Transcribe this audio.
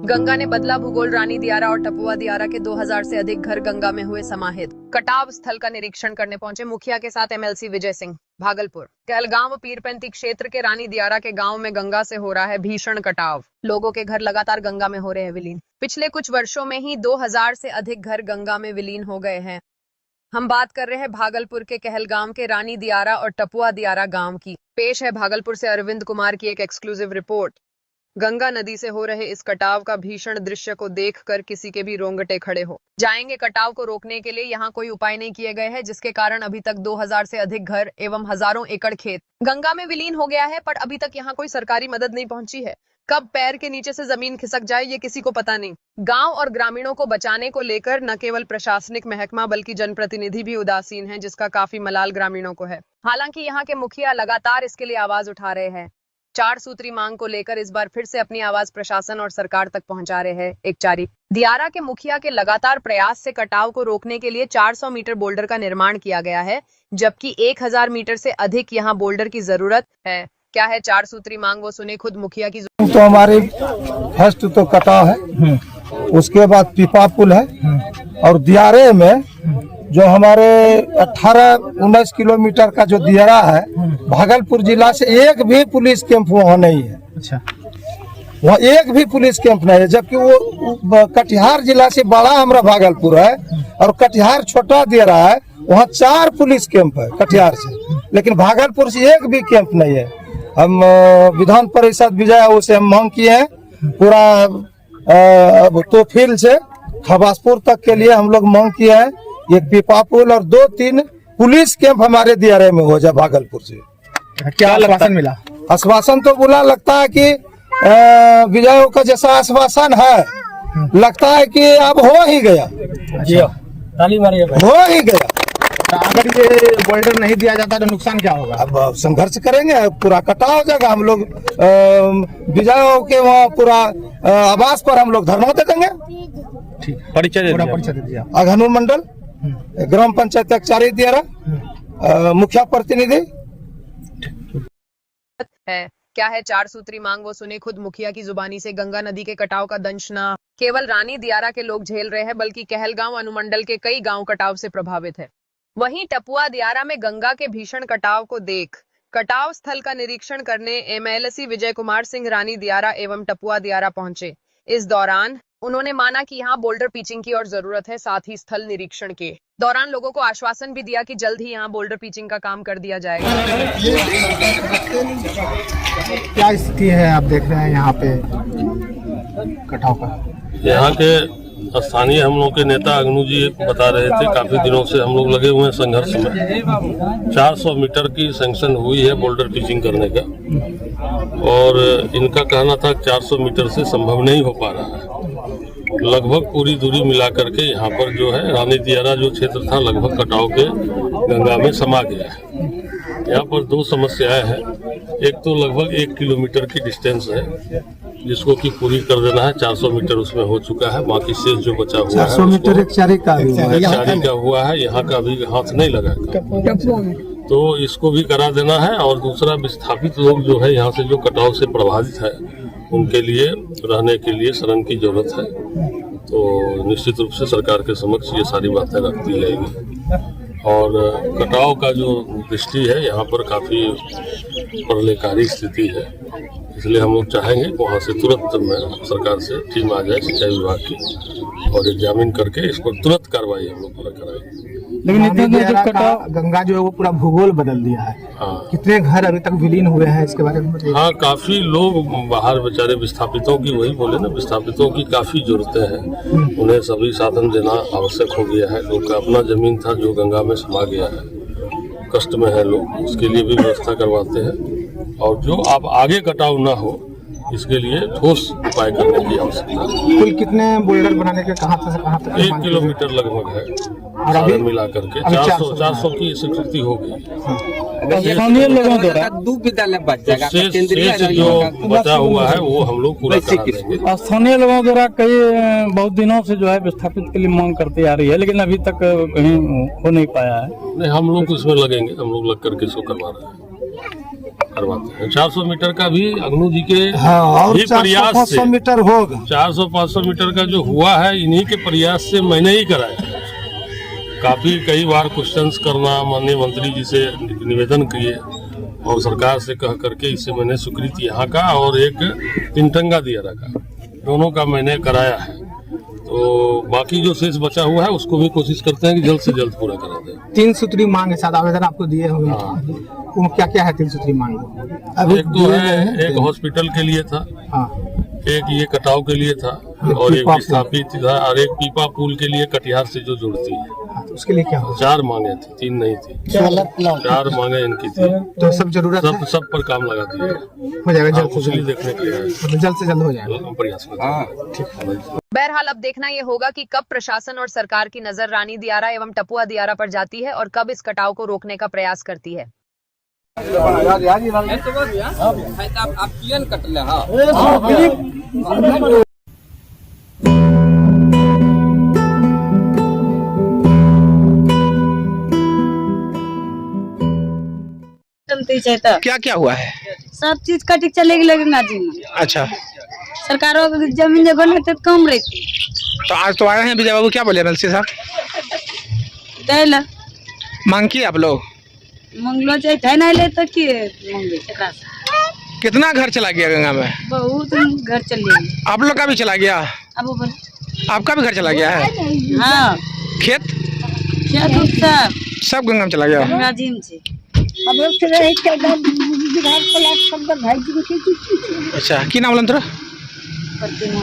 गंगा ने बदला भूगोल। रानी दियारा और टपुआ दियारा के 2000 से अधिक घर गंगा में हुए समाहित। कटाव स्थल का निरीक्षण करने पहुंचे मुखिया के साथ एमएलसी विजय सिंह। भागलपुर कहलगांव पीरपैंती क्षेत्र के रानी दियारा के गांव में गंगा से हो रहा है भीषण कटाव। लोगों के घर लगातार गंगा में हो रहे हैं विलीन। पिछले कुछ वर्षों में ही 2000 से अधिक घर गंगा में विलीन हो गए हैं। हम बात कर रहे हैं भागलपुर के कहलगांव के रानी दियारा और टपुआ दियारा गांव की। पेश है भागलपुर से अरविंद कुमार की एक एक्सक्लूसिव रिपोर्ट। गंगा नदी से हो रहे इस कटाव का भीषण दृश्य को देखकर किसी के भी रोंगटे खड़े हो जाएंगे। कटाव को रोकने के लिए यहाँ कोई उपाय नहीं किए गए हैं, जिसके कारण अभी तक 2000 से अधिक घर एवं हजारों एकड़ खेत गंगा में विलीन हो गया है। पर अभी तक यहाँ कोई सरकारी मदद नहीं पहुंची है। कब पैर के नीचे से जमीन खिसक जाए ये किसी को पता नहीं। गांव और ग्रामीणों को बचाने को लेकर न केवल प्रशासनिक महकमा बल्कि जनप्रतिनिधि भी उदासीन हैं, जिसका काफी मलाल ग्रामीणों को है। हालांकि यहाँ के मुखिया लगातार इसके लिए आवाज उठा रहे हैं। 4 सूत्री मांग को लेकर इस बार फिर से अपनी आवाज प्रशासन और सरकार तक पहुंचा रहे हैं। एक चारी दियारा के मुखिया के लगातार प्रयास से कटाव को रोकने के लिए 400 मीटर बोल्डर का निर्माण किया गया है, जबकि 1000 मीटर से अधिक यहाँ बोल्डर की जरूरत है। क्या है 4 सूत्री मांग, वो सुने खुद मुखिया की। तो हमारी फर्स्ट तो कटाव है, उसके बाद पीपा पुल है, और दियारे में जो हमारे 18-19 किलोमीटर का जो दियारा है, भागलपुर जिला से एक भी पुलिस कैंप वहाँ नहीं है। अच्छा, वहाँ एक भी पुलिस कैंप नहीं है, जबकि वो कटिहार जिला से बड़ा हमारा भागलपुर है और कटिहार छोटा दियारा है। वहाँ 4 पुलिस कैंप है कटिहार से, लेकिन भागलपुर से एक भी कैंप नहीं है। हम विधान परिषद विजय से हम मांग किए हैं, पूरा तोफिल से खबासपुर तक के लिए हम लोग मांग किए हैं। एक पीपा पुल और 2-3 पुलिस कैंप हमारे दियारे में हो जाए भागलपुर से। क्या आश्वासन मिला? आश्वासन तो बुला लगता है कि विजयों का जैसा आश्वासन है, लगता है कि अब हो ही गया, हो ही गया। अगर ये बोल्डर नहीं दिया जाता तो नुकसान क्या होगा? अब संघर्ष करेंगे, पूरा कटा हो जाएगा। हम लोग विजयों के वहाँ पूरा आवास पर हम लोग धरना दे देंगे। ठीक, परिचय दे दिया। अघनू मंडल, ग्राम पंचायत चारी दियारा, मुखिया प्रतिनिधि है। क्या है 4 सूत्री मांग, वो सुने खुद मुखिया की जुबानी से। गंगा नदी के कटाव का दंश न केवल रानी दियारा के लोग झेल रहे हैं, बल्कि कहलगांव अनुमंडल के कई गांव कटाव से प्रभावित है। वहीं टपुआ दियारा में गंगा के भीषण कटाव को देख कटाव स्थल का निरीक्षण करने एमएलसी विजय कुमार सिंह रानी दियारा एवं टपुआ दियारा पहुंचे। इस दौरान उन्होंने माना कि यहाँ बोल्डर पिचिंग की और जरूरत है। साथ ही स्थल निरीक्षण के दौरान लोगों को आश्वासन भी दिया कि जल्द ही यहाँ बोल्डर पिचिंग का काम कर दिया जाएगा। क्या स्थिति है आप देख रहे हैं यहाँ पे कटाव का? यहाँ के स्थानीय हम लोग के नेता अग्नू जी बता रहे थे, काफी दिनों से हम लोग लगे हुए हैं संघर्ष में। 400 मीटर की सैंक्शन हुई है बोल्डर पिचिंग करने का, और इनका कहना था 400 मीटर से संभव नहीं हो पा रहा है। लगभग पूरी दूरी मिला करके यहाँ पर जो है रानी दियारा जो क्षेत्र था लगभग कटाव के गंगा में समा गया है। यहाँ पर 2 समस्याएं हैं। एक तो लगभग 1 किलोमीटर की डिस्टेंस है, जिसको कि पूरी कर देना है। 400 मीटर उसमें हो चुका है, बाकी शेष जो बचा हुआ है 400 मीटर एक चारी का हुआ है। यहाँ का अभी हाथ नहीं लगा, तो इसको भी करा देना है। और दूसरा, विस्थापित लोग जो है यहाँ से जो कटाव से प्रभावित है, उनके लिए रहने के लिए शरण की जरूरत है। तो निश्चित रूप से सरकार के समक्ष ये सारी बातें रखती जाएगी। और कटाव का जो दृष्टि है यहाँ पर काफ़ी प्रलयकारी स्थिति है, इसलिए हम लोग चाहेंगे कि वहाँ से तुरंत सरकार से टीम आ जाए सिंचाई विभाग की, और एग्जामिन करके इस पर तुरंत कार्रवाई हम लोग पूरा कराएंगे। लेकिन गंगा जो है वो पूरा भूगोल बदल दिया है। हाँ, कितने घर अभी तक विलीन हुए हैं इसके बारे में बताइए। हाँ, काफी लोग बाहर बेचारे विस्थापितों की, वही बोले ना, विस्थापितों की काफी जरूरतें हैं। उन्हें सभी साधन देना आवश्यक हो गया है। लोग का अपना जमीन था जो गंगा में समा गया है, कष्ट में है लोग, उसके लिए भी व्यवस्था करवाते हैं। और जो अब आगे कटाव ना हो, इसके लिए ठोस उपाय करने की आवश्यकता है। कुल कितने बोल्डर बनाने के कहाँ तक 1 किलोमीटर लगभग है, और अभी मिला करके 400 की स्वीकृति हो गई। स्थानीय लोगों द्वारा 2 विद्यालय बच जाएगा, शेष जो बचा हुआ है वो हम लोग पूरा करा देंगे। स्थानीय लोगों द्वारा कई बहुत दिनों से जो है विस्थापित के लिए मांग करती आ रही है, लेकिन अभी तक कहीं हो नहीं पाया है। नहीं, हम लोग इसमें लगेंगे, हम लोग लग करके इसको करवा रहे हैं। करवाते हैं। 400 मीटर का भी अग्नू जी के हाँ, और ही प्रयास 400-500 से मीटर होगा। 400-500 मीटर का जो हुआ है इन्हीं के प्रयास से मैंने ही कराया। काफी कई बार क्वेश्चंस करना, माननीय मंत्री जी से निवेदन किए और सरकार से कह करके इससे मैंने स्वीकृति यहाँ का और एक तिनटंगा दियारा का, दोनों का मैंने कराया है। तो बाकी जो शेष बचा हुआ है उसको भी कोशिश करते हैं कि जल्द से जल्द पूरा करा दें। 3 सूत्री मांग के साथ आवेदन आपको दिए हुए हाँ। वो क्या क्या है 3 सूत्री मांग? अभी एक तो है, एक हॉस्पिटल के लिए था, हाँ, एक ये कटाव के लिए था और एक विस्थापित था और एक पीपा पुल के लिए कटिहार से जो जुड़ती है। हाँ, तो उसके लिए क्या हो? 4 मांगे थी, 3 नहीं थी, 4 मांगे इनकी थी। तो सब जरूरत है, सब पर काम लगा दिया हो जाएगा जल्द से जल्द जल्द, देखने के लिए मतलब जल्द से जल्द हो जाएगा। प्रयास करते। बहरहाल अब देखना ये होगा कि कब प्रशासन और सरकार की नजर रानी दियारा एवं टपुआ दियारा पर जाती है और कब इस कटाव को रोकने का प्रयास करती है। चलती है तो क्या क्या हुआ है? सब चीज कटी चलेगी गंगा जी में। अच्छा, सरकारों को जमीन जगह नहीं तो कम रहती तो आज तो आए हैं विजय बाबू, क्या बोले एमएलसी साहब? दैला मांग की आप लोग? मंगलो जाए नहीं ले तो की मंगले एकरा से कितना घर चला गया गंगा में? बहुत घर चले आप लोग का भी चला गया? अब बोले आपका भी घर चला गया है? हाँ, खेत क्या तो सब गंगा में चला गया? गंगा जी में छे। अच्छा, की नाम बोलन तोरा? प्रतिमा